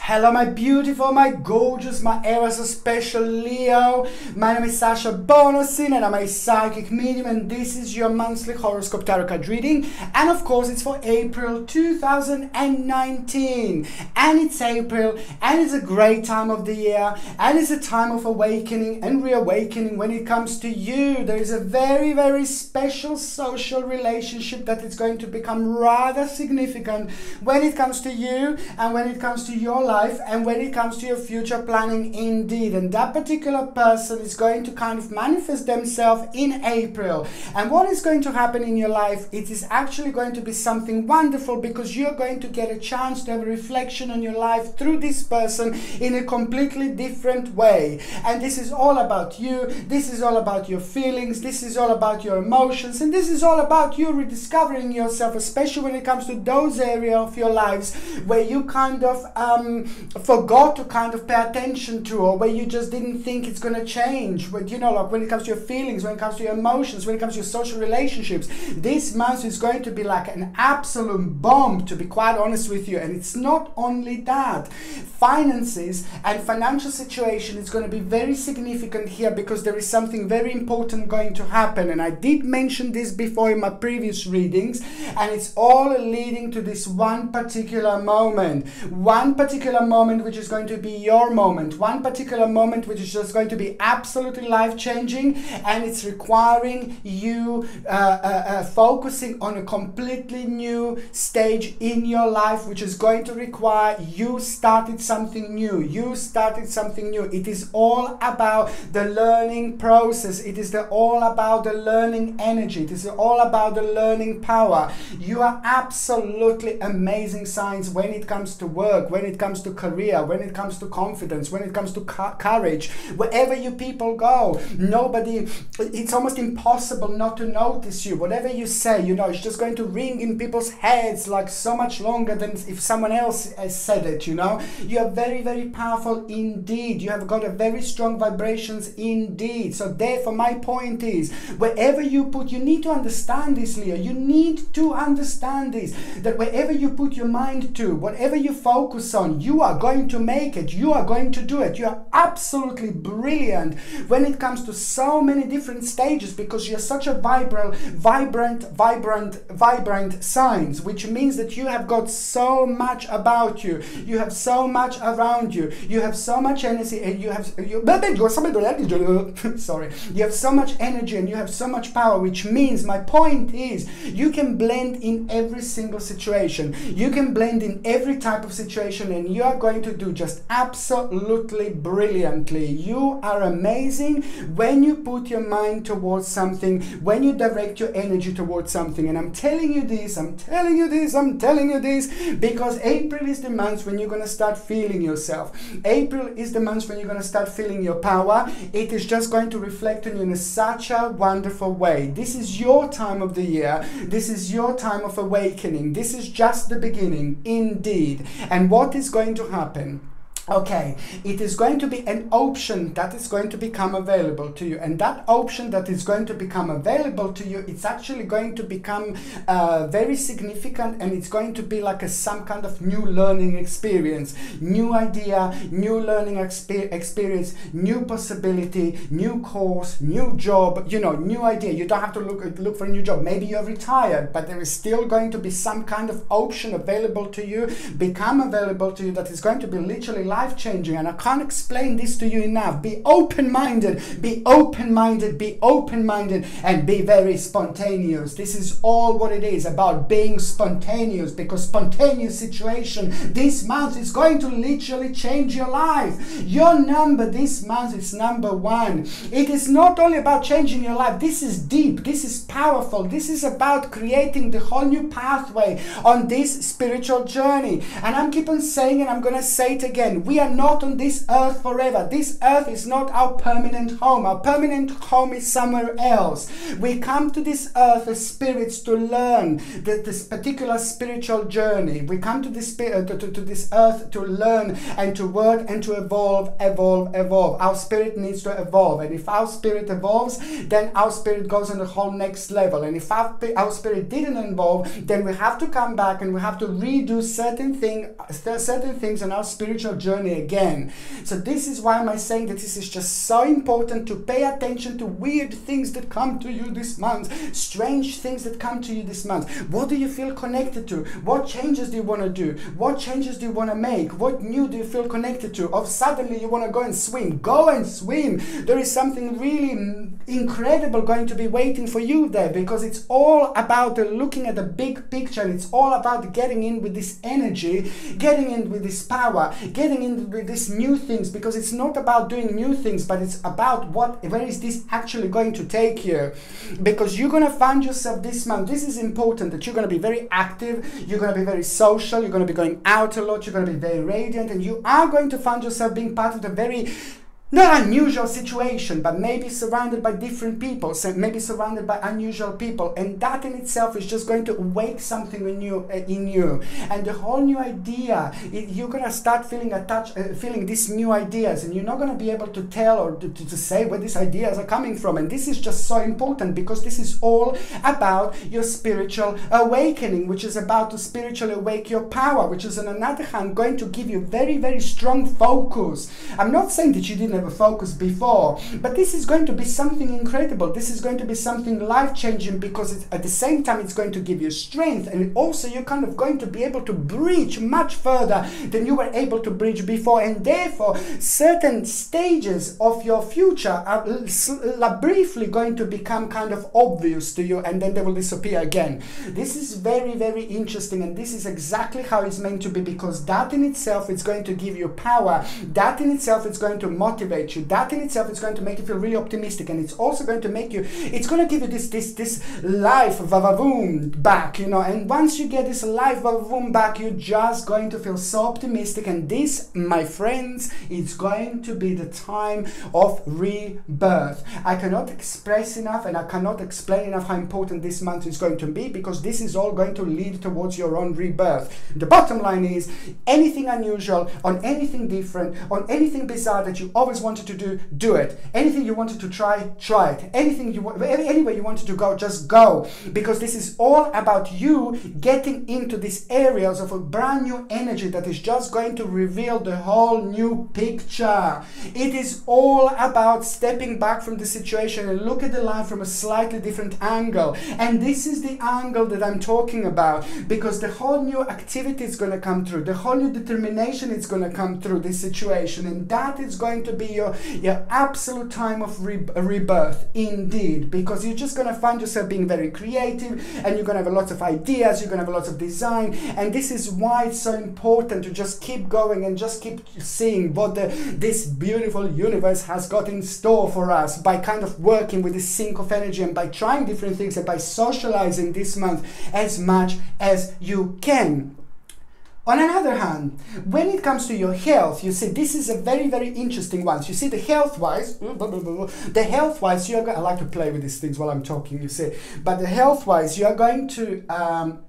Hello my beautiful, my gorgeous, my ever so special Leo. My name is Sasha Bonasin and I'm a psychic medium, and this is your monthly horoscope tarot card reading. And of course it's for April 2019. And it's April and it's a great time of the year, and it's a time of awakening and reawakening when it comes to you. There is a very, very special social relationship that is going to become rather significant when it comes to you and when it comes to your life and when it comes to your future planning indeed. And that particular person is going to kind of manifest themselves in April. And what is going to happen in your life, it is actually going to be something wonderful, because you're going to get a chance to have a reflection on your life through this person in a completely different way. And this is all about you, this is all about your feelings, this is all about your emotions, and this is all about you rediscovering yourself, especially when it comes to those areas of your lives where you kind of forgot to kind of pay attention to, or where you just didn't think it's going to change. But you know, like when it comes to your feelings, when it comes to your emotions, when it comes to your social relationships, this month is going to be like an absolute bomb, to be quite honest with you. And it's not only that, finances and financial situation is going to be very significant here, because there is something very important going to happen. And I did mention this before in my previous readings, and it's all leading to this one particular moment which is going to be your moment, one particular moment which is just going to be absolutely life-changing, and it's requiring you focusing on a completely new stage in your life, which is going to require you started something new. It is all about the learning process. It is all about the learning energy. It is all about the learning power. You are absolutely amazing signs when it comes to work, when it comes to career, when it comes to confidence, when it comes to courage. Wherever you people go, it's almost impossible not to notice you. Whatever you say, you know, it's just going to ring in people's heads like so much longer than if someone else has said it, you know. You are very, very powerful indeed. You have got a very strong vibrations indeed. So therefore my point is, wherever you put, you need to understand this, Leo. You need to understand this, that wherever you put your mind to, whatever you focus on, you are going to make it. You are going to do it. You are absolutely brilliant when it comes to so many different stages, because you're such a vibrant signs, which means that you have got so much about you. You have so much around you. You have so much energy, and you have so much energy, and you have so much power, which means, my point is, you can blend in every single situation. You can blend in every type of situation, and you are going to do just absolutely brilliantly. You are amazing when you put your mind towards something, when you direct your energy towards something. And I'm telling you this because April is the month when you're going to start feeling yourself. April is the month when you're going to start feeling your power. It is just going to reflect on you in such a wonderful way. This is your time of the year. This is your time of awakening. This is just the beginning indeed. And what is going to happen? Okay, it is going to be an option that is going to become available to you, and that option that is going to become available to you, it's actually going to become very significant, and it's going to be like some kind of new learning experience, new idea, new learning experience, new possibility, new course, new job, you know, new idea. You don't have to look for a new job. Maybe you're retired, but there is still going to be some kind of option available to you, become available to you, that is going to be literally life-changing. And I can't explain this to you enough. Be open-minded, be open-minded, be open-minded, and be very spontaneous. This is all what it is about, being spontaneous, because spontaneous situation this month is going to literally change your life. Your number this month is number 1. It is not only about changing your life. This is deep, this is powerful, this is about creating the whole new pathway on this spiritual journey. And I'm keep on saying, and I'm gonna say it again, We are not on this earth forever. This earth is not our permanent home. Our permanent home is somewhere else. We come to this earth as spirits to learn this particular spiritual journey. We come to this to this earth to learn and to work and to evolve. Our spirit needs to evolve, and if our spirit evolves, then our spirit goes on the whole next level. And if our spirit didn't evolve, then we have to come back and we have to redo certain things on our spiritual journey again. So this is why am I saying that this is just so important to pay attention to weird things that come to you this month, strange things that come to you this month. What do you feel connected to? What changes do you want to do? What changes do you want to make? What new do you feel connected to? Or suddenly you want to go and swim. Go and swim. There is something really incredible going to be waiting for you there, because it's all about looking at the big picture, and it's all about getting in with this energy, getting in with this power, getting in with these new things, because it's not about doing new things, but it's about where is this actually going to take you. Because you're going to find yourself this month, this is important, that you're going to be very active, you're going to be very social, you're going to be going out a lot, you're going to be very radiant, and you are going to find yourself being part of the very not unusual situation, but maybe surrounded by different people, maybe surrounded by unusual people, and that in itself is just going to awake something in you, and the whole new idea. You're gonna start feeling these new ideas, and you're not gonna be able to tell or to say where these ideas are coming from. And this is just so important, because this is all about your spiritual awakening, which is about to spiritually awake your power, which is on another hand going to give you very, very strong focus. I'm not saying that you didn't have a focus before, but this is going to be something incredible. This is going to be something life-changing, because at the same time it's going to give you strength, and also you're kind of going to be able to breach much further than you were able to breach before, and therefore certain stages of your future are briefly going to become kind of obvious to you, and then they will disappear again. This is very, very interesting, and this is exactly how it's meant to be, because that in itself is going to give you power, that in itself is going to motivate you, that in itself is going to make you feel really optimistic, and it's also going to make you, it's going to give you this life vavavoom back, and once you get this life vavavoom back, you're just going to feel so optimistic. And this, my friends, is going to be the time of rebirth. I cannot express enough, and I cannot explain enough how important this month is going to be, because this is all going to lead towards your own rebirth. The bottom line is, anything unusual, on anything different, on anything bizarre that you always wanted to do it. Anything you wanted to try it. Anywhere you wanted to go, just go. Because this is all about you getting into these areas of a brand new energy that is just going to reveal the whole new picture. It is all about stepping back from the situation and look at the life from a slightly different angle. And this is the angle that I'm talking about, because the whole new activity is going to come through. The whole new determination is going to come through this situation, and that is going to be your absolute time of rebirth indeed, because you're just going to find yourself being very creative, and you're going to have lots of ideas, you're going to have lots of design. And this is why it's so important to just keep going and just keep seeing what this beautiful universe has got in store for us, by kind of working with this sync of energy, and by trying different things, and by socializing this month as much as you can. On another hand, when it comes to your health, you see, this is a very, very interesting one. You see, the health-wise, I like to play with these things while I'm talking, you see, but the health-wise, you are going to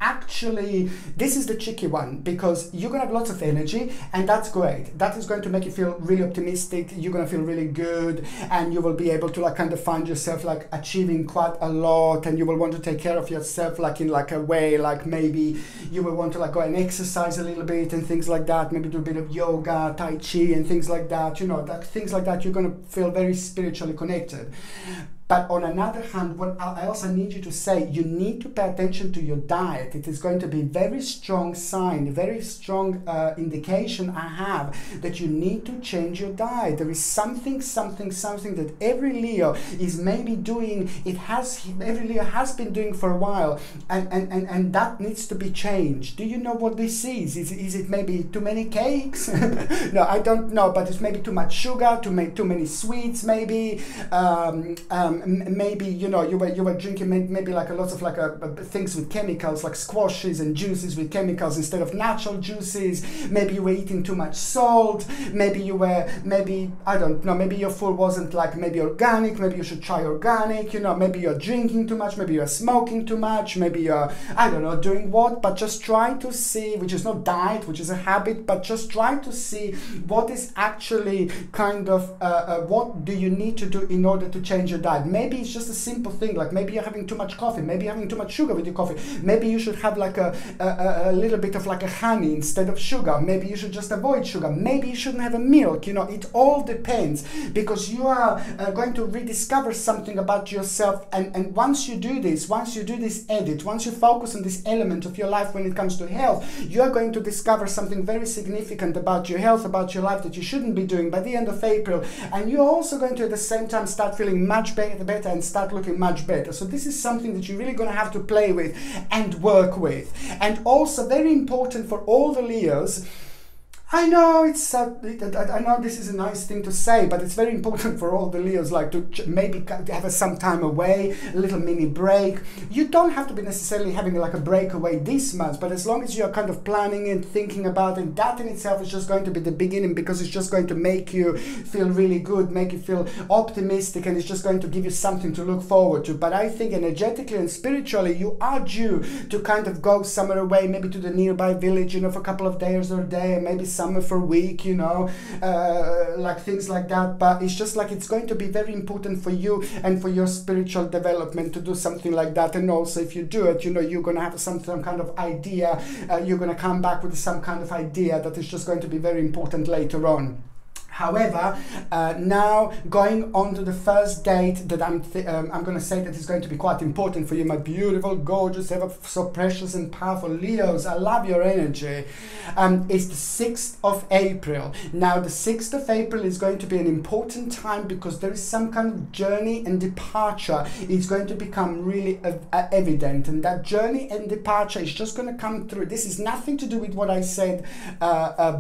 actually, this is the tricky one, because you're going to have lots of energy, and that's great. That is going to make you feel really optimistic. You're going to feel really good, and you will be able to kind of find yourself achieving quite a lot, and you will want to take care of yourself in a way, maybe you will want to go and exercise a little bit and things like that, maybe do a bit of yoga, tai chi and things like that, things like that. You're going to feel very spiritually connected. But on another hand, what I also need you to say, you need to pay attention to your diet. It is going to be very strong sign, very strong indication I have that you need to change your diet. There is something that every Leo is maybe doing. Every Leo has been doing for a while, and that needs to be changed. Do you know what this is? Is it maybe too many cakes? No, I don't know, but it's maybe too much sugar, too many sweets, maybe. maybe, you know, you were drinking maybe like a lot of like things with chemicals, like squashes and juices with chemicals instead of natural juices. Maybe you were eating too much salt. Maybe you were, I don't know, maybe your food wasn't like maybe organic. Maybe you should try organic. You know, maybe you're drinking too much. Maybe you're smoking too much. Maybe you're, I don't know, doing what. But just try to see, which is not diet, which is a habit, but just try to see what is actually kind of, what do you need to do in order to change your diet. Maybe it's just a simple thing, like maybe you're having too much coffee, maybe you're having too much sugar with your coffee. Maybe you should have like a little bit of like a honey instead of sugar. Maybe you should just avoid sugar. Maybe you shouldn't have a milk. You know, it all depends, because you are going to rediscover something about yourself. And once you do this edit, once you focus on this element of your life when it comes to health, you are going to discover something very significant about your health, about your life, that you shouldn't be doing by the end of April. And you're also going to at the same time start feeling much better and start looking much better. So this is something that you're really going to have to play with and work with. And also very important for all the Leos, I know I know this is a nice thing to say, but it's very important for all the Leos, like to maybe have some time away, a little mini break. You don't have to be necessarily having like a breakaway this month, but as long as you're kind of planning and thinking about it, that in itself is just going to be the beginning, because it's just going to make you feel really good, make you feel optimistic, and it's just going to give you something to look forward to. But I think energetically and spiritually, you are due to kind of go somewhere away, maybe to the nearby village, you know, for a couple of days or a day, maybe somewhere for a week, you know, like things like that. But it's just like it's going to be very important for you and for your spiritual development to do something like that. And also if you do it, you know, you're going to have some kind of idea, you're going to come back with some kind of idea that is just going to be very important later on. However, now going on to the first date that I'm going to say that is going to be quite important for you, my beautiful, gorgeous, ever so precious and powerful Leos. I love your energy. It's the 6th of April. Now, the 6th of April is going to be an important time because there is some kind of journey and departure. It's going to become really evident, and that journey and departure is just going to come through. This is nothing to do with what I said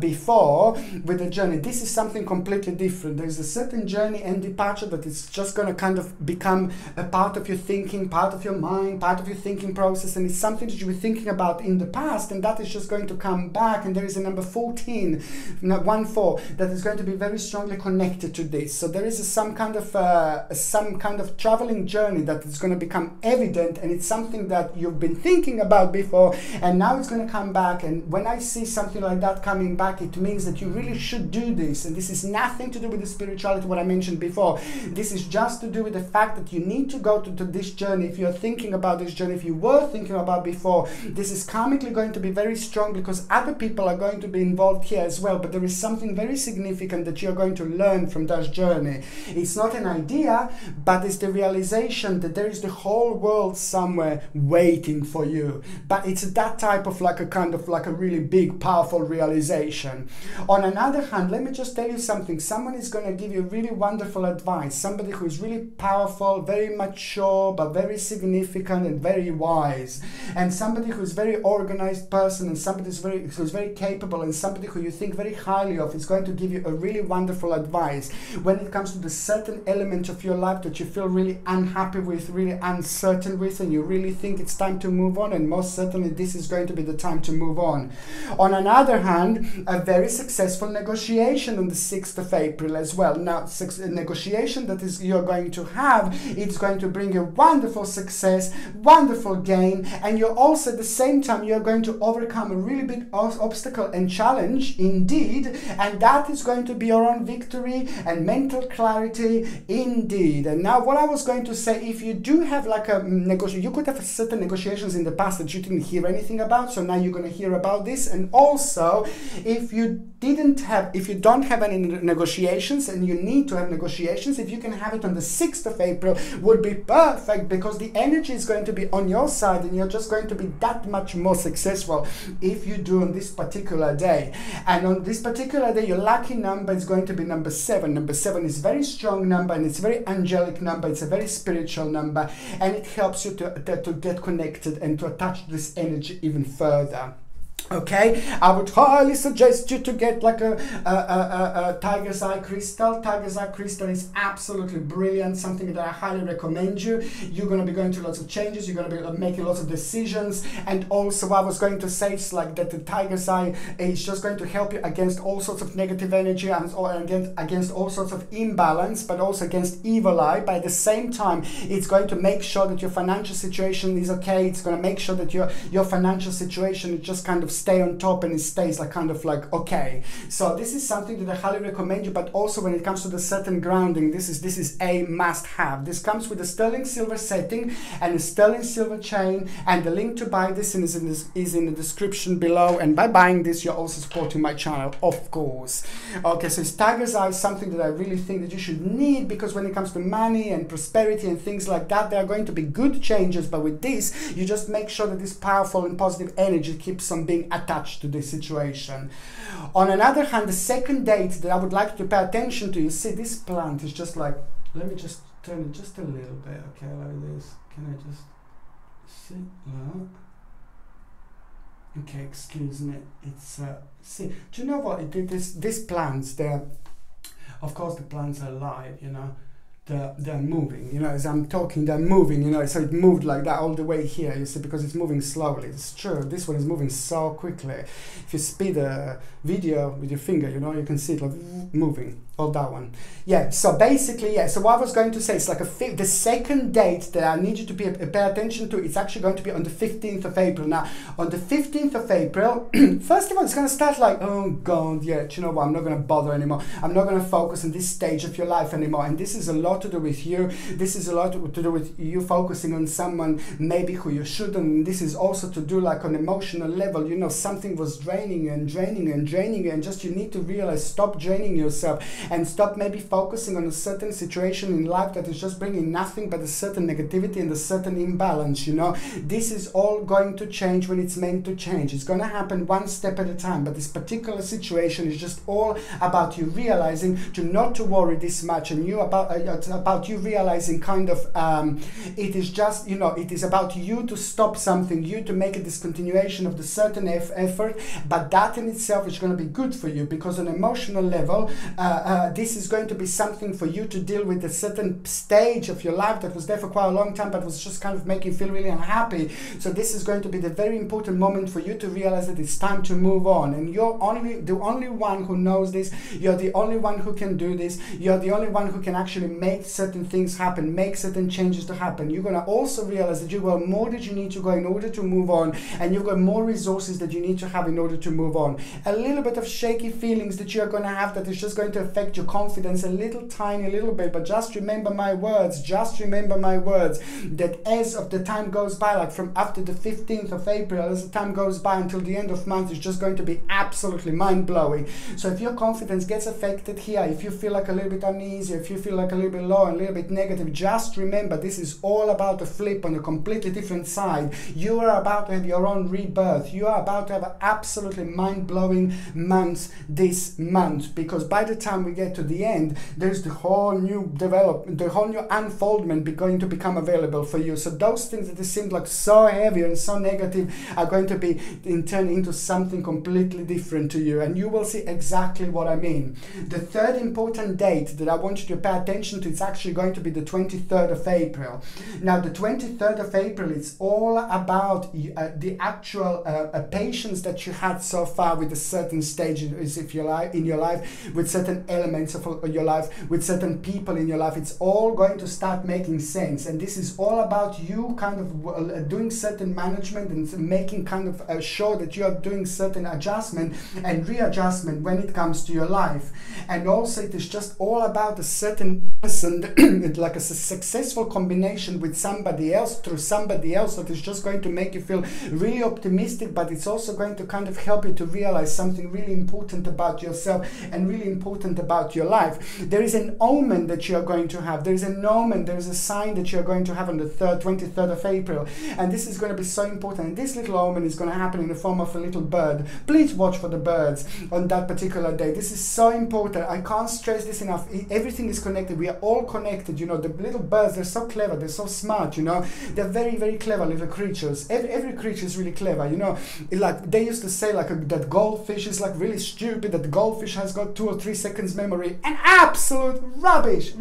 before with the journey. This is something completely different. There's a certain journey and departure that is just going to kind of become a part of your thinking, part of your mind, part of your thinking process, and it's something that you were thinking about in the past, and that is just going to come back. And there is a number 14, 1-4, that is going to be very strongly connected to this. So there is some kind of traveling journey that is going to become evident, and it's something that you've been thinking about before, and now it's going to come back. And when I see something like that coming back, it means that you really should do this. And this is nothing to do with the spirituality, what I mentioned before. This is just to do with the fact that you need to go to this journey. If you're thinking about this journey, if you were thinking about before, this is karmically going to be very strong, because other people are going to be involved here as well. But there is something very significant that you're going to learn from that journey. It's not an idea, but it's the realization that there is the whole world somewhere waiting for you. But it's that type of like a kind of like a really big, powerful realization. On another hand, let me just tell you something. Someone is going to give you really wonderful advice. Somebody who is really powerful, very mature, but very significant and very wise. And somebody who is very organized person, and somebody who's very capable, and somebody who you think very highly of, is going to give you a really wonderful advice when it comes to the certain element of your life that you feel really unhappy with, really uncertain with, and you really think it's time to move on. And most certainly this is going to be the time to move on. On another hand, a very successful negotiation on the 6th of April as well. Now, a negotiation that is you're going to have, it's going to bring you wonderful success, wonderful gain, and you're also at the same time you're going to overcome a really big obstacle and challenge indeed, and that is going to be your own victory and mental clarity indeed. And now what I was going to say, if you do have like a negotiation, you could have certain negotiations in the past that you didn't hear anything about, so now you're going to hear about this. And also, if you don't have any negotiations and you need to have negotiations, if you can have it on the 6th of April, would be perfect, because the energy is going to be on your side and you're just going to be that much more successful if you do on this particular day. And on this particular day, your lucky number is going to be number 7. Number 7 is a very strong number, and it's a very angelic number, it's a very spiritual number, and it helps you to get connected and to attach this energy even further. Okay, I would highly suggest you to get like a tiger's eye crystal. Tiger's eye crystal is absolutely brilliant, something that I highly recommend you. You're going to be going through lots of changes, you're going to be making lots of decisions, and also I was going to say it's like that the tiger's eye is just going to help you against all sorts of negative energy and against all sorts of imbalance, but also against evil eye. But at the same time, it's going to make sure that your financial situation is okay. It's going to make sure that your financial situation is just kind of stay on top and it stays like kind of like okay. So this is something that I highly recommend you. But also when it comes to the certain grounding, this is a must have. This comes with a sterling silver setting and a sterling silver chain, and the link to buy this is in the description below, and by buying this you're also supporting my channel, of course. Okay, so it's tiger's eye, something that I really think that you should need, because when it comes to money and prosperity and things like that, there are going to be good changes, but with this you just make sure that this powerful and positive energy keeps on being attached to this situation. On another hand, the second date that I would like you to pay attention to, you see this plant is just like, let me just turn it just a little bit, okay, like this. Can I just see? No. Okay, excuse me. It's see. Do you know what? These plants, they're, of course, the plants are alive. You know, they're moving. You know, as I'm talking, they're moving. You know, so it moved like that all the way here. You see, because it's moving slowly. It's true. This one is moving so quickly. If you speed a video with your finger, you know, you can see it like moving. Or that one. Yeah, so basically, yeah, so what I was going to say is like the second date that I need you to pay attention to, it's actually going to be on the 15th of April. Now, on the 15th of April, first of all, it's going to start like, oh God, yeah, do you know what, I'm not going to bother anymore. I'm not going to focus on this stage of your life anymore. And this is a lot to do with you. This is a lot to do with you focusing on someone maybe who you shouldn't. And this is also to do like on emotional level, you know, something was draining and draining and draining you, and just you need to realize, stop draining yourself. And stop maybe focusing on a certain situation in life that is just bringing nothing but a certain negativity and a certain imbalance, you know. This is all going to change when it's meant to change. It's going to happen one step at a time, but this particular situation is just all about you realizing to not to worry this much, and you about you realizing kind of it is just, you know, it is about you to stop something, you to make a discontinuation of the certain effort, but that in itself is going to be good for you, because on an emotional level this is going to be something for you to deal with a certain stage of your life that was there for quite a long time, but was just kind of making you feel really unhappy. So this is going to be the very important moment for you to realize that it's time to move on. And you're the only one who knows this. You're the only one who can do this. You're the only one who can actually make certain things happen, make certain changes to happen. You're going to also realize that you've got more that you need to go in order to move on, and you've got more resources that you need to have in order to move on. A little bit of shaky feelings that you're going to have that is just going to affect your confidence a tiny little bit, but just remember my words, that as of the time goes by, like from after the 15th of April, as the time goes by until the end of month, it's just going to be absolutely mind-blowing. So if your confidence gets affected here, if you feel like a little bit uneasy, if you feel like a little bit low and a little bit negative, just remember this is all about a flip on a completely different side. You are about to have your own rebirth. You are about to have an absolutely mind-blowing month this month, because by the time we get to the end, there's the whole new development, the whole new unfoldment going to become available for you. So those things that seemed like so heavy and so negative are going to be turned into something completely different to you, and you will see exactly what I mean. The third important date that I want you to pay attention to, it's actually going to be the 23rd of April. Now the 23rd of April, it's all about the actual patience that you had so far with a certain stage in your life, with certain elements of your life, with certain people in your life. It's all going to start making sense, and this is all about you kind of doing certain management and making kind of sure that you are doing certain adjustment and readjustment when it comes to your life. And also it is just all about a certain person like a successful combination with somebody else, through somebody else, that is just going to make you feel really optimistic, but it's also going to kind of help you to realize something really important about yourself and really important about your life. There is an omen that you are going to have. There is an omen, there is a sign that you are going to have on the 23rd of April, and this is going to be so important. And this little omen is going to happen in the form of a little bird. Please watch for the birds on that particular day. This is so important. I can't stress this enough. Everything is connected. We are all connected. You know, the little birds, they're so clever, they're so smart, you know, they're very, very clever little creatures. Every creature is really clever, you know. Like they used to say, like that goldfish is like really stupid, that the goldfish has got 2 or 3 seconds memory. And absolute rubbish,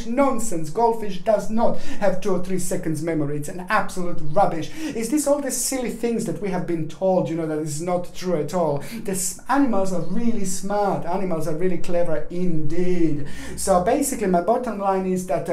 nonsense. Goldfish does not have 2 or 3 seconds memory. It's an absolute rubbish. Is this all the silly things that we have been told, you know, that is not true at all? The animals are really smart. Animals are really clever indeed. So basically my bottom line is that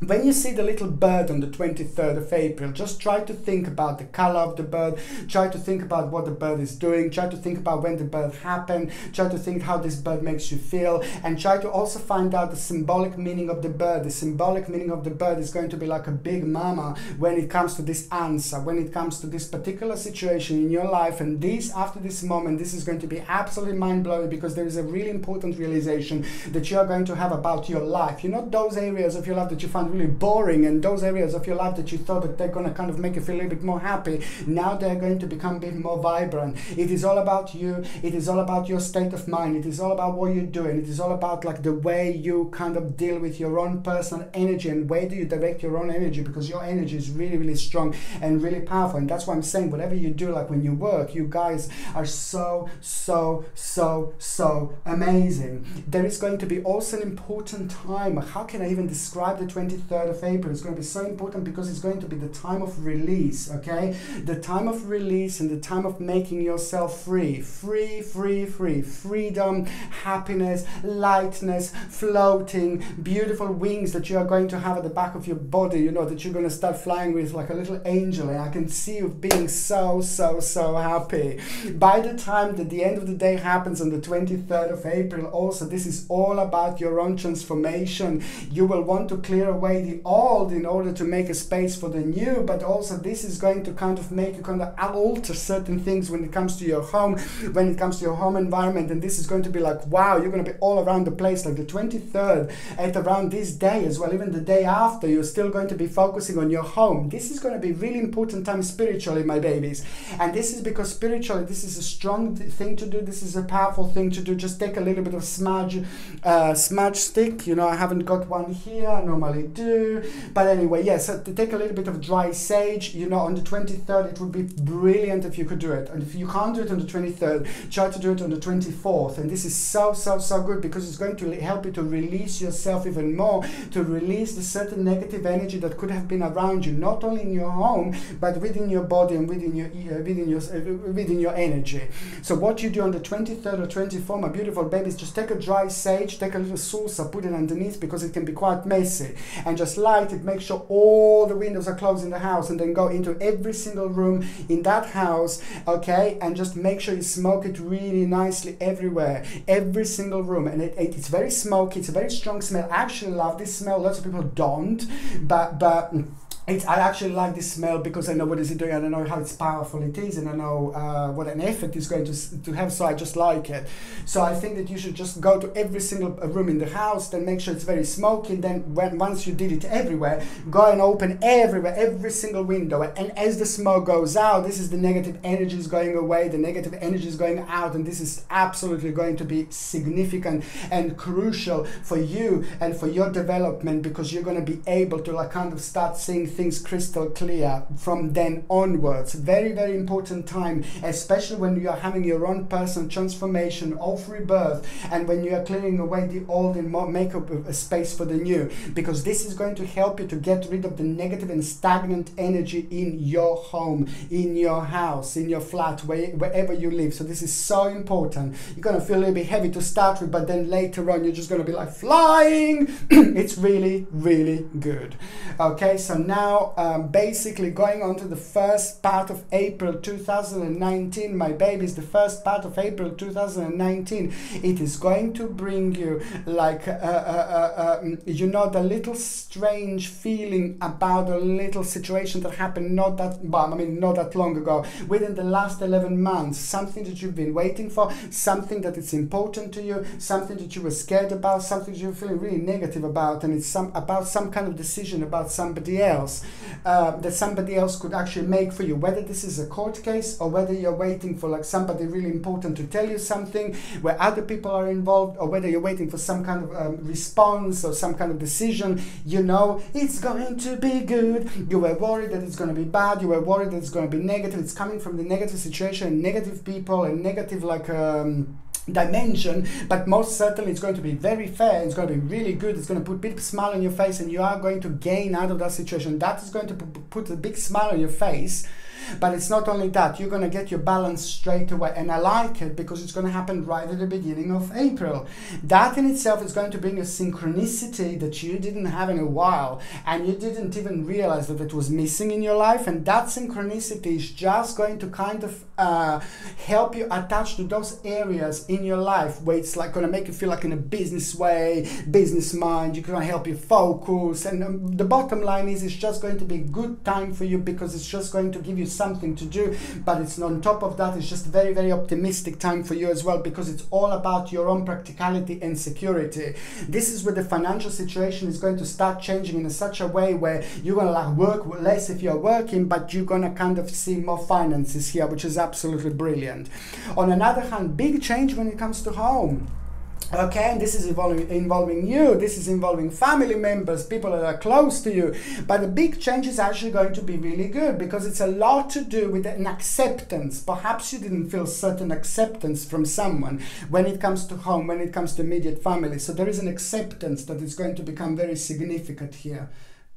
when you see the little bird on the 23rd of April, just try to think about the color of the bird, try to think about what the bird is doing, try to think about when the birth happened, try to think how this bird makes you feel, and try to also find out the symbolic meaning of the bird. The symbolic meaning of the bird is going to be like a big mama when it comes to this answer, when it comes to this particular situation in your life. And after this moment, this is going to be absolutely mind-blowing, because there is a really important realization that you are going to have about your life. You know, those areas of your life that you find really boring, and those areas of your life that you thought that they're going to kind of make you feel a little bit more happy, now they're going to become a bit more vibrant. It is all about you. It is all about your state of mind. It is all about what you're doing. It is all about like the way you kind of deal with your own personal energy, and where do you direct your own energy, because your energy is really, really strong and really powerful. And that's why I'm saying, whatever you do, like when you work, you guys are so amazing. There is going to be also an important time. How can I even describe the 23rd of April? It's going to be so important because it's going to be the time of release, okay? The time of release and the time of making yourself free. Freedom, happiness, lightness, floating, beautiful wings that you are going to have at the back of your body, you know, that you're going to start flying with like a little angel. And I can see you being so happy. By the time that the end of the day happens on the 23rd of April, also, this is all about your own transformation. You will want to clear away the old in order to make a space for the new, but also this is going to kind of make you kind of alter certain things when it comes to your home, when it comes to your home environment. And this is going to be like, wow, you're going to be all around the place, like the 23rd, at around this day as well, even the day after, you're still going to be focusing on your home. This is going to be really important time spiritually, my babies. And this is because spiritually, this is a strong thing to do. This is a powerful thing to do. Just take a little bit of smudge stick. You know, I haven't got one here. I normally do. But anyway, yes, so to take a little bit of dry sage, you know, on the 23rd, it would be brilliant if you could do it. And if you can't do it on the 23rd, try to do it on the 24th. And this is so good, because it's going to help you to release yourself even more, to release the certain negative energy that could have been around you, not only in your home, but within your body and within your energy. So what you do on the 23rd or 24th, my beautiful babies, just take a dry sage, take a little salsa, put it underneath, because it can be quite messy, and just light it. Make sure all the windows are closed in the house, and then go into every single room in that house, okay, and just make sure you smoke it really nicely everywhere, every single room. And it's very smoky, it's a very strong smell. I actually love this smell. Lots of people don't, but I actually like this smell because I know what is it doing, and I know how it's powerful it is, and I know what an effect it's going to have, so I just like it. So I think that you should just go to every single room in the house, then make sure it's very smoky, then once you did it everywhere, go and open everywhere, every single window, and as the smoke goes out, this is the negative energy is going away, the negative energy is going out, and this is absolutely going to be significant and crucial for you and for your development, because you're going to be able to like kind of start seeing things crystal clear from then onwards. Very important time, especially when you are having your own personal transformation of rebirth, and when you are clearing away the old and make up a space for the new, because this is going to help you to get rid of the negative and stagnant energy in your home, in your house, in your flat, wherever you live. So this is so important. You're going to feel a little bit heavy to start with, but then later on you're just going to be like flying. It's really good. Okay, so now basically going on to the first part of April 2019, my babies, the first part of April 2019, it is going to bring you like you know, the little strange feeling about a little situation that happened not that long ago, within the last 11 months, something that you've been waiting for, something that is important to you, something that you were scared about, something you're feeling really negative about, and it's about some kind of decision about somebody else. else, that somebody else could actually make for you, whether this is a court case or whether you're waiting for like somebody really important to tell you something where other people are involved, or whether you're waiting for some kind of response or some kind of decision. You know it's going to be good. You were worried that it's going to be bad. You were worried that it's going to be negative. It's coming from the negative situation, negative people, and negative like dimension, but most certainly it's going to be very fair. It's going to be really good. It's going to put a big smile on your face, and you are going to gain out of that situation. That is going to put a big smile on your face. But it's not only that, you're going to get your balance straight away. And I like it because it's going to happen right at the beginning of April. That in itself is going to bring a synchronicity that you didn't have in a while, and you didn't even realize that it was missing in your life. And that synchronicity is just going to kind of help you attach to those areas in your life where it's like going to make you feel like in a business way, business mind. You're going to help you focus. And the bottom line is it's just going to be a good time for you, because it's just going to give you something to do. But it's on top of that, it's just very, very optimistic time for you as well, because it's all about your own practicality and security. This is where the financial situation is going to start changing in such a way where you're going to like work less if you're working, but you're going to kind of see more finances here, which is absolutely brilliant. On another hand, big change when it comes to home. Okay, and this is involving you, this is involving family members, people that are close to you. But the big change is actually going to be really good, because it's a lot to do with an acceptance. Perhaps you didn't feel certain acceptance from someone when it comes to home, when it comes to immediate family. So there is an acceptance that is going to become very significant here.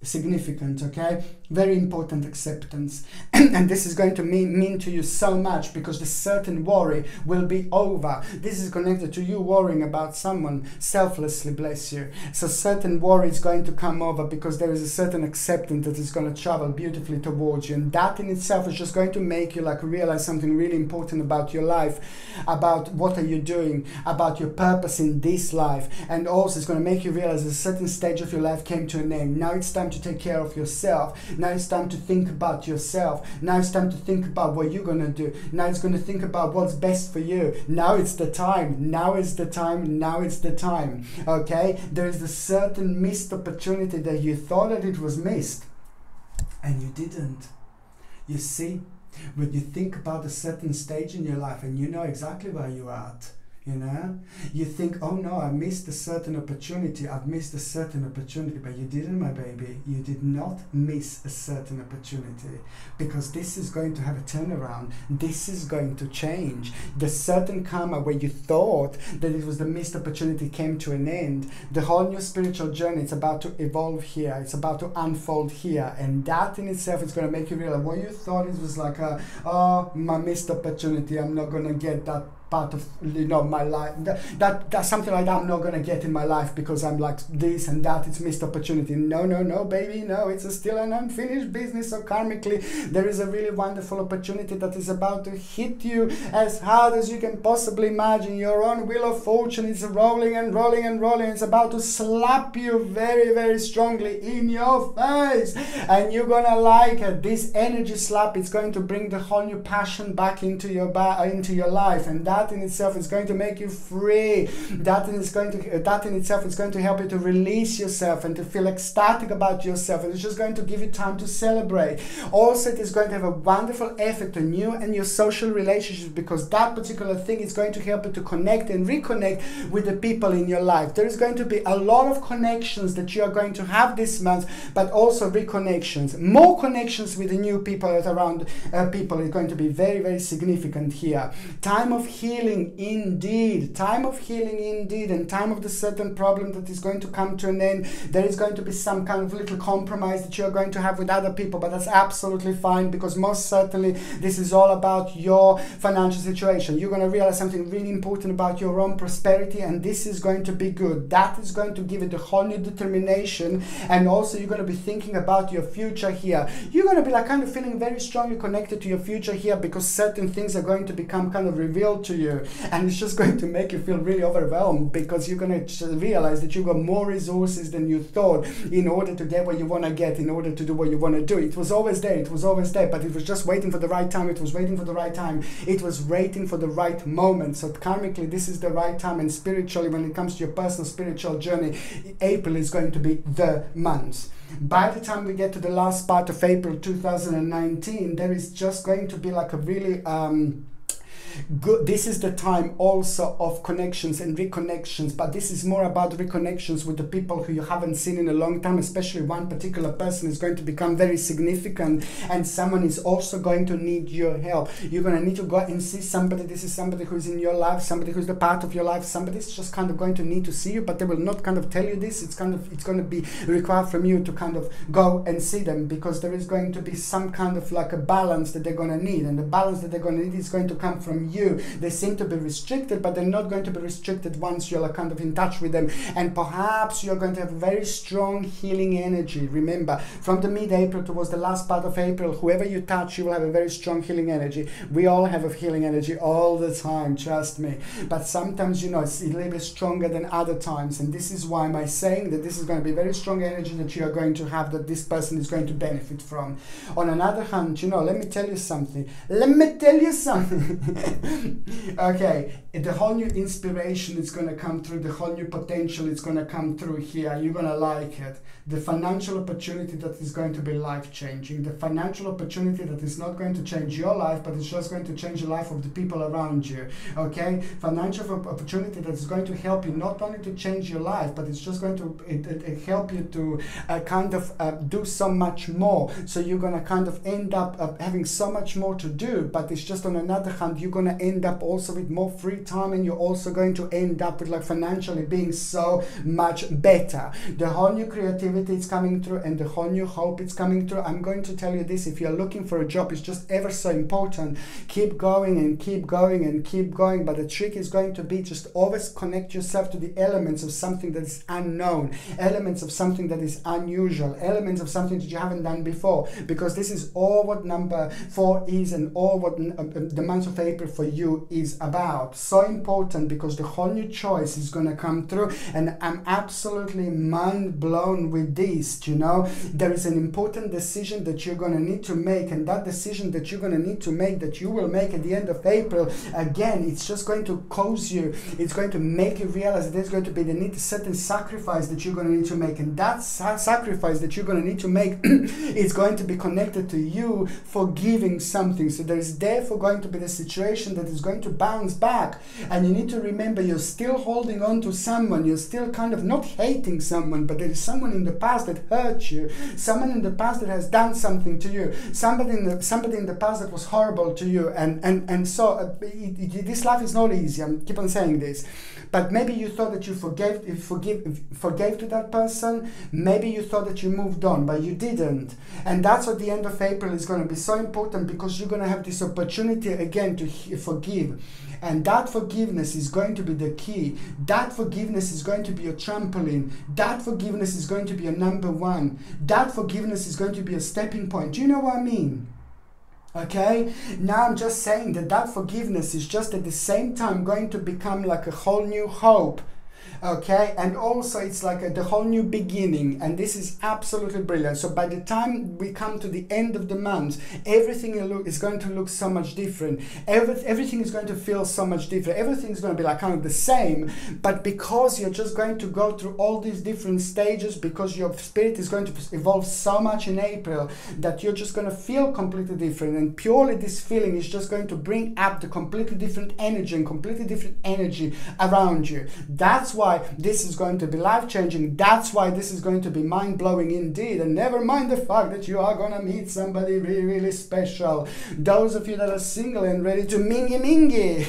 Significant, okay? Very important acceptance. And this is going to mean to you so much, because the certain worry will be over. This is connected to you worrying about someone selflessly, bless you. So certain worry is going to come over, because there is a certain acceptance that is going to travel beautifully towards you. And that in itself is just going to make you like realize something really important about your life, about what are you doing, about your purpose in this life. And also it's going to make you realize a certain stage of your life came to an end. Now it's time to take care of yourself. Now it's time to think about yourself. Now it's time to think about what you're going to do. Now it's going to think about what's best for you. Now it's the time. Now is the time. Now it's the time. Okay? There is a certain missed opportunity that you thought that it was missed, and you didn't. You see, when you think about a certain stage in your life and you know exactly where you're at, you know, you think, oh no, I missed a certain opportunity. I've missed a certain opportunity. But you didn't, my baby. You did not miss a certain opportunity, because this is going to have a turnaround. This is going to change. The certain karma where you thought that it was the missed opportunity came to an end. The whole new spiritual journey, it's about to evolve here. It's about to unfold here. And that in itself is going to make you realize what you thought it was like, oh, my missed opportunity. I'm not going to get that part of, you know, my life, that's something like that I'm not going to get in my life because I'm like this and that. It's missed opportunity. No, baby, no. It's still an unfinished business. So karmically there is a really wonderful opportunity that is about to hit you as hard as you can possibly imagine. Your own wheel of fortune is rolling and rolling and rolling. It's about to slap you very, very strongly in your face, and you're gonna like it. This energy slap, it's going to bring the whole new passion back into your life, and that in itself is going to make you free. That in itself is going to help you to release yourself and to feel ecstatic about yourself, and it's just going to give you time to celebrate. Also, it is going to have a wonderful effect on you and your social relationships, because that particular thing is going to help you to connect and reconnect with the people in your life. There is going to be a lot of connections that you are going to have this month, but also reconnections. More connections with the new people that around people is going to be very, very significant here. Time of healing indeed. Time of healing indeed, and time of the certain problem that is going to come to an end. There is going to be some kind of little compromise that you're going to have with other people, but that's absolutely fine, because most certainly this is all about your financial situation. You're going to realize something really important about your own prosperity, and this is going to be good. That is going to give it a whole new determination, and also you're going to be thinking about your future here. You're going to be like kind of feeling very strongly connected to your future here, because certain things are going to become kind of revealed to you, and it's just going to make you feel really overwhelmed, because you're going to realize that you've got more resources than you thought in order to get what you want to get, in order to do what you want to do. It was always there, it was always there, but it was just waiting for the right time. It was waiting for the right time. It was waiting for the right moment. So karmically, this is the right time, and spiritually, when it comes to your personal spiritual journey, April is going to be the month. By the time we get to the last part of April 2019, there is just going to be like a really good, this is the time also of connections and reconnections, but this is more about reconnections with the people who you haven't seen in a long time. Especially one particular person is going to become very significant, and someone is also going to need your help. You're going to need to go and see somebody. This is somebody who's in your life, somebody who's the part of your life. Somebody's just kind of going to need to see you, but they will not kind of tell you this. It's going to be required from you to kind of go and see them, because there is going to be some kind of like a balance that they're going to need, and the balance that they're going to need is going to come from you. They seem to be restricted, but they're not going to be restricted once you're like kind of in touch with them, and perhaps you're going to have very strong healing energy. Remember, from the mid-April towards the last part of April, whoever you touch, you will have a very strong healing energy. We all have a healing energy all the time, trust me, but sometimes, you know, it's a little bit stronger than other times, and this is why am I saying that this is going to be very strong energy that you are going to have, that this person is going to benefit from. On another hand, you know, let me tell you something. Okay, the whole new inspiration is going to come through, the whole new potential is going to come through here. You're going to like it. The financial opportunity that is going to be life-changing, the financial opportunity that is not going to change your life, but it's just going to change the life of the people around you. Okay, financial opportunity that is going to help you not only to change your life, but it's just going to help you to kind of do so much more. So you're going to kind of end up having so much more to do, but it's just on another hand, you're going to end up also with more free time, and you're also going to end up with like financially being so much better. The whole new creativity is coming through, and the whole new hope is coming through. I'm going to tell you this: if you're looking for a job, it's just ever so important. Keep going and keep going and keep going, but the trick is going to be just always connect yourself to the elements of something that is unknown, elements of something that is unusual, elements of something that you haven't done before, because this is all what number 4 is, and all what the month of April for you is about. So important, because the whole new choice is going to come through, and I'm absolutely mind blown with this. You know, there is an important decision that you're going to need to make, and that decision that you're going to need to make, that you will make at the end of April, again, it's just going to cause you, it's going to make you realize that there's going to be the need, a certain sacrifice that you're going to need to make, and that sacrifice that you're going to need to make is going to be connected to you forgiving something. So there is therefore going to be the situation that is going to bounce back, and you need to remember you're still holding on to someone, you're still kind of not hating someone, but there is someone in the past that hurt you, someone in the past that has done something to you, somebody in the past that was horrible to you, and so this life is not easy. I keep on saying this, but maybe you thought that you forgave to that person, maybe you thought that you moved on, but you didn't, and that's what the end of April is going to be so important, because you're going to have this opportunity again to forgive. And that forgiveness is going to be the key. That forgiveness is going to be your trampoline. That forgiveness is going to be your number one. That forgiveness is going to be a stepping point. Do you know what I mean? Okay, now I'm just saying that forgiveness is just at the same time going to become like a whole new hope. Okay, and also it's like the whole new beginning, and this is absolutely brilliant. So by the time we come to the end of the month, everything is going to look so much different. Everything is going to feel so much different. Everything is going to be like kind of the same, but because you're just going to go through all these different stages, because your spirit is going to evolve so much in April, that you're just going to feel completely different, and purely this feeling is just going to bring up the completely different energy and completely different energy around you. That's why this is going to be life-changing. That's why this is going to be mind-blowing indeed. And never mind the fact that you are going to meet somebody really, really special. Those of you that are single and ready to mingy.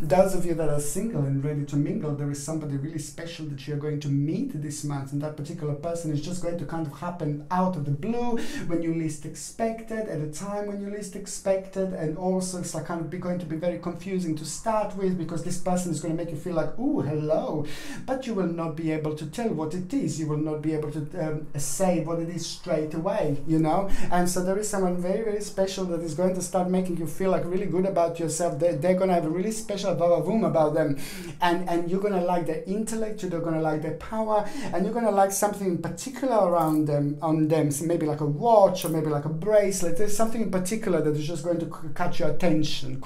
Those of you that are single and ready to mingle, there is somebody really special that you're going to meet this month, and that particular person is just going to kind of happen out of the blue, when you least expect it, at a time when you least expect it, and also it's like kind of going to be very confusing to start with, because this person is going to make you feel like, ooh, hello, hello, but you will not be able to tell what it is. You will not be able to say what it is straight away, you know. And so there is someone very, very special that is going to start making you feel like really good about yourself. They're going to have a really special vavavoom about them, and you're going to like their intellect, you're going to like their power, and you're going to like something in particular around them, on them. So maybe like a watch, or maybe like a bracelet. There's something in particular that is just going to caught your attention,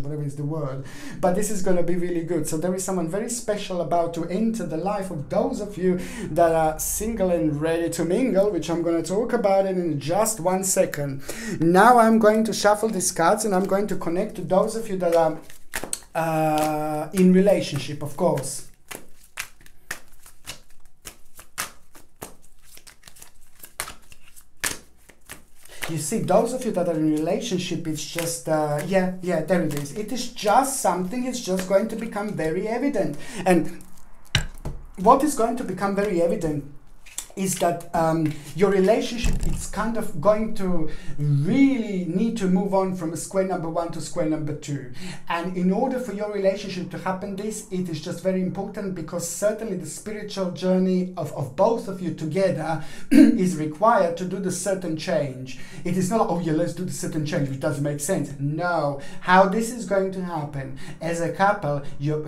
whatever is the word. But this is going to be really good. So there is someone very special about to enter the life of those of you that are single and ready to mingle, which I'm going to talk about it in just 1 second. Now I'm going to shuffle these cards, and I'm going to connect to those of you that are in relationship, of course. You see, those of you that are in relationship, it's just, yeah, there it is. It is just something, it's just going to become very evident. And what is going to become very evident is that your relationship is kind of going to really need to move on from square number 1 to square number 2. And in order for your relationship to happen this, it is just very important, because certainly the spiritual journey of both of you together is required to do the certain change. It is not like, oh yeah, let's do the certain change, which doesn't make sense. No. How this is going to happen, as a couple, you're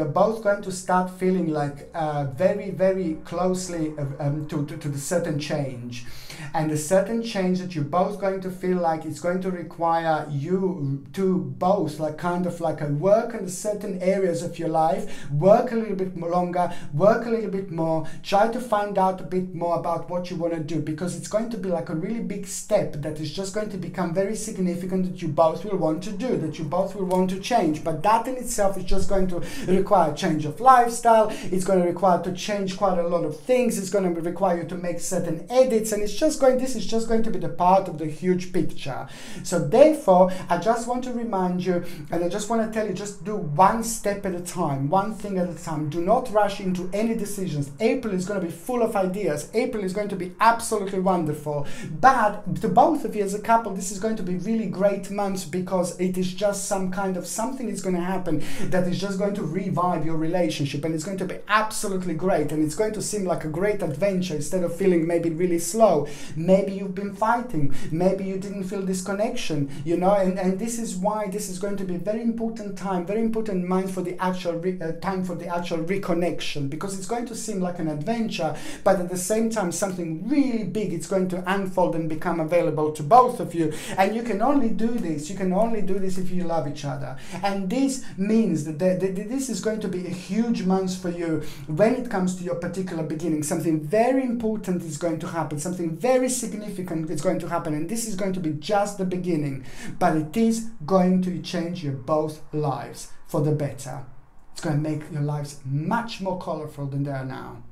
both going to start feeling like very, very closely to the certain change. And the certain change that you're both going to feel like it's going to require you to both like kind of like a work in certain areas of your life, work a little bit longer, work a little bit more, try to find out a bit more about what you want to do, because it's going to be like a really big step that is just going to become very significant, that you both will want to do, that you both will want to change. But that in itself is just going to require change of lifestyle. It's going to require to change quite a lot of things. It's going to require you to make certain edits, and this is just going to be the part of the huge picture. So therefore, I just want to remind you, and I just want to tell you, just do one step at a time, one thing at a time. Do not rush into any decisions. April is going to be full of ideas. April is going to be absolutely wonderful. But to both of you as a couple, this is going to be really great months, because it is just some kind of something is going to happen that is just going to revive your relationship, and it's going to be absolutely great, and it's going to seem like a great adventure instead of feeling maybe really slow. Maybe you've been fighting, maybe you didn't feel this connection, you know, and this is why this is going to be a very important time, very important month for the actual time for the actual reconnection, because it's going to seem like an adventure, but at the same time something really big is going to unfold and become available to both of you. And you can only do this, if you love each other. And this means that this is going to be a huge month for you when it comes to your particular beginning. Something very important is going to happen, something very significant is going to happen, and this is going to be just the beginning, but it is going to change your both lives for the better. It's going to make your lives much more colorful than they are now.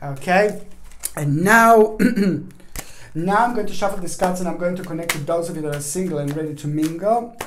Okay, and now now I'm going to shuffle these cards, and I'm going to connect with those of you that are single and ready to mingle.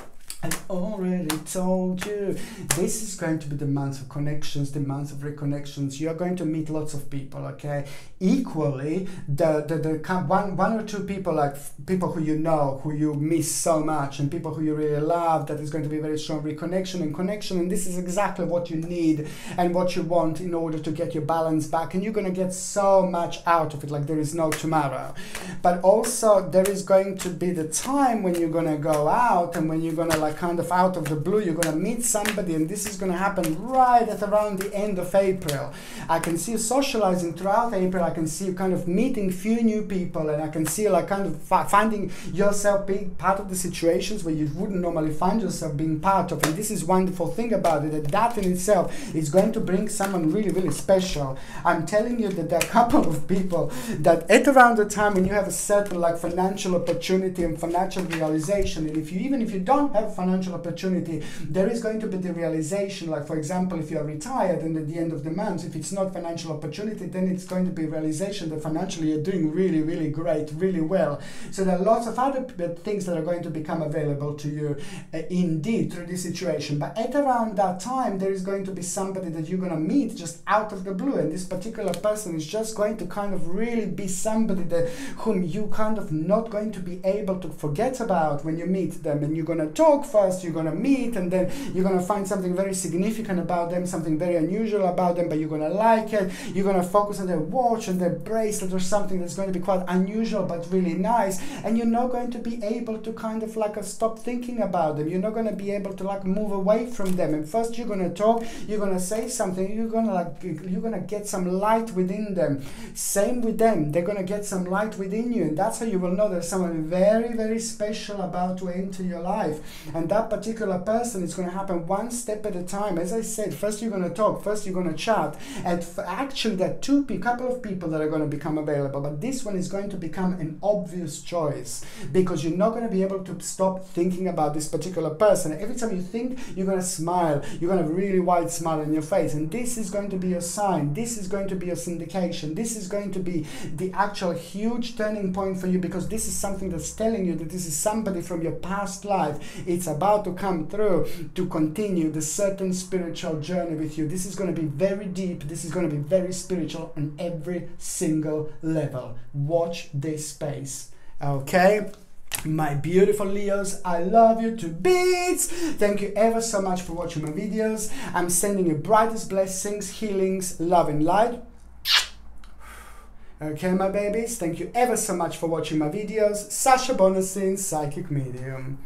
I already told you, this is going to be the month of connections, the month of reconnections. You're going to meet lots of people, okay? Equally, one or two people, like people who you know, who you miss so much, and people who you really love, that is going to be very strong reconnection and connection. And this is exactly what you need and what you want in order to get your balance back. And you're going to get so much out of it, like there is no tomorrow. But also, there is going to be the time when you're going to go out, and when you're going to like kind of out of the blue, you're going to meet somebody, and this is going to happen right at around the end of April. I can see you socializing throughout April. I can see you kind of meeting few new people, and I can see you like kind of finding yourself being part of the situations where you wouldn't normally find yourself being part of. And this is wonderful thing about it, that in itself is going to bring someone really, really special. I'm telling you that there are a couple of people that at around the time when you have a certain like financial opportunity and financial realization, and even if you don't have financial opportunity, there is going to be the realization, like for example, if you are retired and at the end of the month, if it's not financial opportunity, then it's going to be realization that financially you're doing really, really great, really well. So there are lots of other things that are going to become available to you indeed through this situation. But at around that time, there is going to be somebody that you're going to meet just out of the blue, and this particular person is just going to kind of really be somebody that whom you kind of not going to be able to forget about when you meet them, and you're going to talk first you're going to meet, and then you're going to find something very significant about them, something very unusual about them, but you're going to like it. You're going to focus on their watch and their bracelet or something that's going to be quite unusual but really nice, and you're not going to be able to kind of like stop thinking about them. You're not going to be able to like move away from them. And first you're going to talk, you're going to say something, you're going to get some light within them. Same with them, they're going to get some light within you, and that's how you will know there's someone very, very special about to enter your life. And that particular person is going to happen one step at a time. As I said, first you're going to talk, first you're going to chat, and actually there are couple of people that are going to become available, but this one is going to become an obvious choice, because you're not going to be able to stop thinking about this particular person. Every time you think, you're going to smile, you're going to have a really wide smile on your face, and this is going to be your sign, this is going to be your syndication, this is going to be the actual huge turning point for you, because this is something that's telling you that this is somebody from your past life. It's about to come through to continue the certain spiritual journey with you. This is going to be very deep, this is going to be very spiritual on every single level. Watch this space. Okay, my beautiful Leos, I love you to bits. Thank you ever so much for watching my videos. I'm sending you brightest blessings, healings, love and light. Okay, my babies, thank you ever so much for watching my videos. Sasha Bonasin, Psychic Medium.